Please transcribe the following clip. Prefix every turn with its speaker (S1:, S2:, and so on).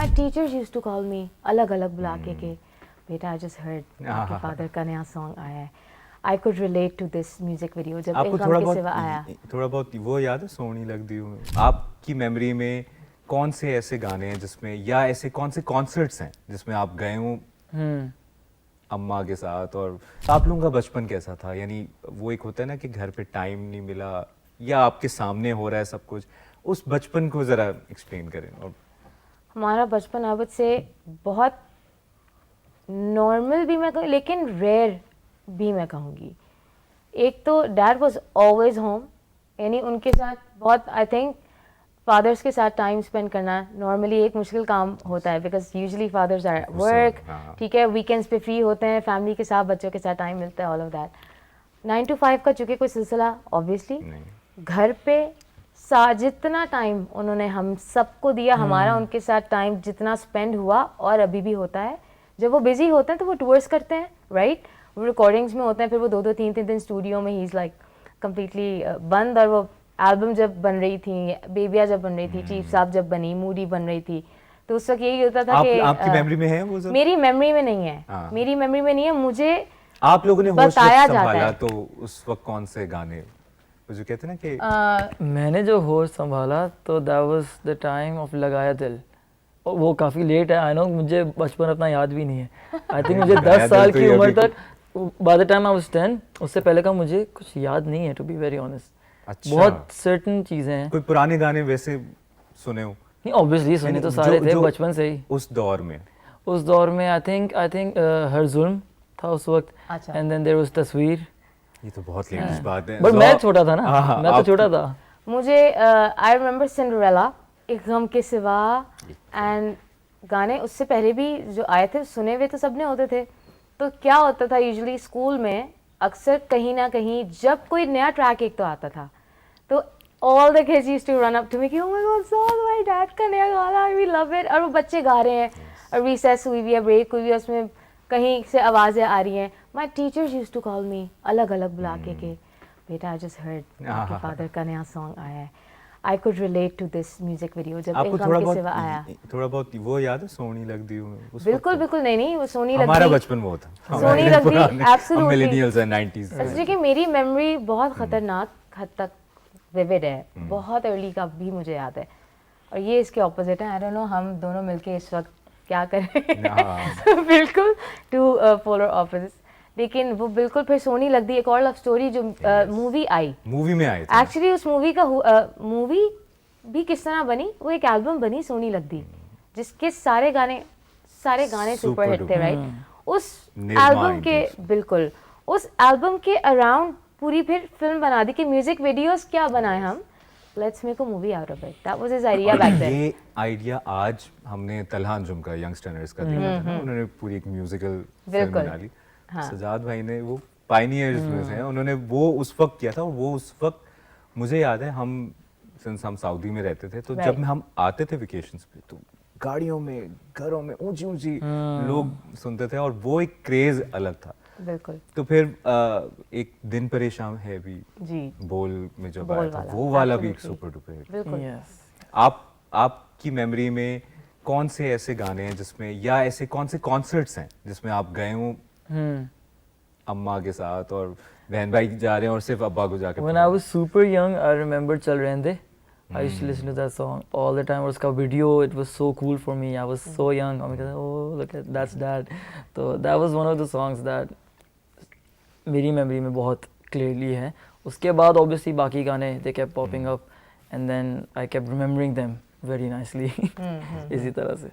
S1: My teachers used to call me अलग अलग बुला के बेटा I just heard आपके फादर का नया सॉन्ग आया है. I could relate to this music video जब
S2: आपको
S1: एक
S2: थोड़ा
S1: गम के सिवा आया.
S2: थोड़ा बहुत वो याद है सोनी लगती हूँ आपकी मेमोरी में कौन से ऐसे गाने हैं जिसमें या ऐसे कौन से कॉन्सर्ट्स हैं जिसमें आप गए हो अम्मा के साथ और आप लोगों का बचपन कैसा था यानी वो एक होता है ना कि घर पे टाइम नहीं मिला या आपके सामने हो रहा है सब कुछ उस बचपन को जरा एक्सप्लेन करें. और
S1: हमारा बचपन अब से बहुत नॉर्मल भी मैं कहूँ लेकिन रेयर भी मैं कहूँगी. एक तो डैड वाज ऑलवेज होम यानी उनके साथ बहुत आई थिंक फादर्स के साथ टाइम स्पेंड करना नॉर्मली एक मुश्किल काम होता है because usually fathers are work. ठीक है वीकेंड्स पे फ्री होते हैं फैमिली के साथ बच्चों के साथ टाइम मिलता है ऑल ऑफ दैट. 9 to 5 का चूँकि कोई सिलसिला ऑब्वियसली घर पे जितना टाइम उन्होंने हम सबको दिया हमारा उनके साथ टाइम जितना स्पेंड हुआ और अभी भी होता है. जब वो बिजी होते हैं तो वो टूर्स करते हैं राइट वो रिकॉर्डिंग्स में होते हैं फिर वो 2-2 3-3 दिन स्टूडियो में ही इज़ लाइक कम्प्लीटली बंद. और वो एल्बम जब बन रही थी बेबिया जब बन रही थी चीफ साहब जब बनी मूडी बन रही थी तो उस वक्त यही होता था कि
S2: आपकी मेमोरी में है वो सब?
S1: मेरी मेमोरी में नहीं है. मेरी मेमोरी में नहीं है. मुझे
S2: आप लोगों ने होश
S1: बताया जाता
S2: संभाला
S1: है
S2: तो उस वक्त कौन से गाने वो जो कहते हैं ना कि
S3: मैंने जो होश संभाला तो that was the time of लगाया दिल. और वो काफ़ी लेट है आई नो मुझे बचपन अपना याद भी नहीं है. आई थिंक मुझे 10 साल की उम्र तक by the time I was 10 उससे पहले का मुझे कुछ याद नहीं है टू बी वेरी ऑनेस्ट.
S2: अच्छा.
S3: बहुत सर्टेन चीज़ें हैं.
S2: कोई पुराने गाने वैसे सुने हो?
S3: नहीं ऑब्वियसली सुने तो सारे थे बचपन से ही.
S2: उस दौर में
S3: आई थिंक हर जुल्म था उस वक्त. एंड देन देयर वाज तस्वीर.
S2: ये तो बहुत लेटेस्ट बात है.
S3: बट मैं छोटा था ना मैं तो छोटा था.
S1: मुझे आई रिमेंबर सिंड्रेला एक गम के सिवा एंड गाने उससे पहले भी जो आए थे सुने हुए तो सबने होते थे. तो क्या होता था यूजुअली स्कूल में अक्सर कहीं ना कहीं जब कोई नया ट्रैक एक तो आता था तो all the kids used to run up to me कि oh my God song my dad का नया गाना वी लव इट. और वो बच्चे गा रहे हैं और रिसेस हुई हुई है ब्रेक हुई हुई है उसमें कहीं से आवाज़ें आ रही हैं. My teachers used to call me अलग अलग बुला के बेटा आई जस्ट हर्ड आपके फादर का नया सॉन्ग आया है. I could relate to this music video जब एक गम के सिवा आया.
S2: थोड़ा बहुत वो याद है सोनी लगती हूँ
S1: बिल्कुल बिल्कुल नहीं वो सोनी लगती
S2: हमारा बचपन वो था
S1: सोनी लगती एब्सोल्युटली
S2: मिलेनियल्स हैं 90s
S1: असली कि मेरी मेमोरी बहुत खतरनाक हद तक विविड है. बहुत अर्ली का भी मुझे याद है और ये इसके ऑपोजिट है. आई डोंट नो हम दोनों मिलके इस वक्त क्या करें बिल्कुल टू पोलर ऑपोजिट्स. लेकिन वो बिल्कुल फिर सोनी लगती एक और लव स्टोरी जो मूवी
S2: में आई
S1: एक्चुअली उस मूवी का मूवी भी किस तरह बनी वो एक एल्बम बनी सोनी लगती जिसके सारे गाने सुपर हिट थे राइट. उस एल्बम के बिल्कुल उस एल्बम के अराउंड पूरी फिर फिल्म बना दी कि म्यूजिक वीडियोस क्या बनाए हम let's make a movie out of it. That was his idea back then.
S2: ये आइडिया आज हमने तलहा अंजुम का यंगस्टर्स का देखा था ना उन्होंने पूरी एक म्यूजिकल फिल्म बना ली. सजाद भाई ने वो पायनियर्स में से हैं उन्होंने वो उस वक्त किया था. और वो उस वक्त मुझे याद है हम सऊदी में रहते थे तो जब हम आते थे वेकेशंस पे तो गाड़ियों में घरों में ऊंची ऊंची लोग सुनते थे और वो एक क्रेज अलग था.
S1: बिल्कुल.
S2: तो फिर एक दिन परेशान है भी
S1: जी
S2: बोल में जब आया था वो वाला भी एक सुपर डुपर हिट.
S1: बिल्कुल.
S2: आपकी मेमोरी में कौन से ऐसे गाने हैं जिसमें या ऐसे कौन से कॉन्सर्ट्स हैं जिसमें आप गए हो अम्मा के साथ और बहन भाई जा रहे हैं और सिर्फ अब्बा को जाके.
S3: When I was super young, I remember Chal Rehne. I used to listen to that song all the time. और उसका video, it was so cool for me. I was so young. I'm like, oh look at that's dad. So that was one of the songs that मेरी memory में बहुत clearly है. उसके बाद obviously बाकी गाने they kept popping up and then I kept remembering them very nicely. इसी तरह से.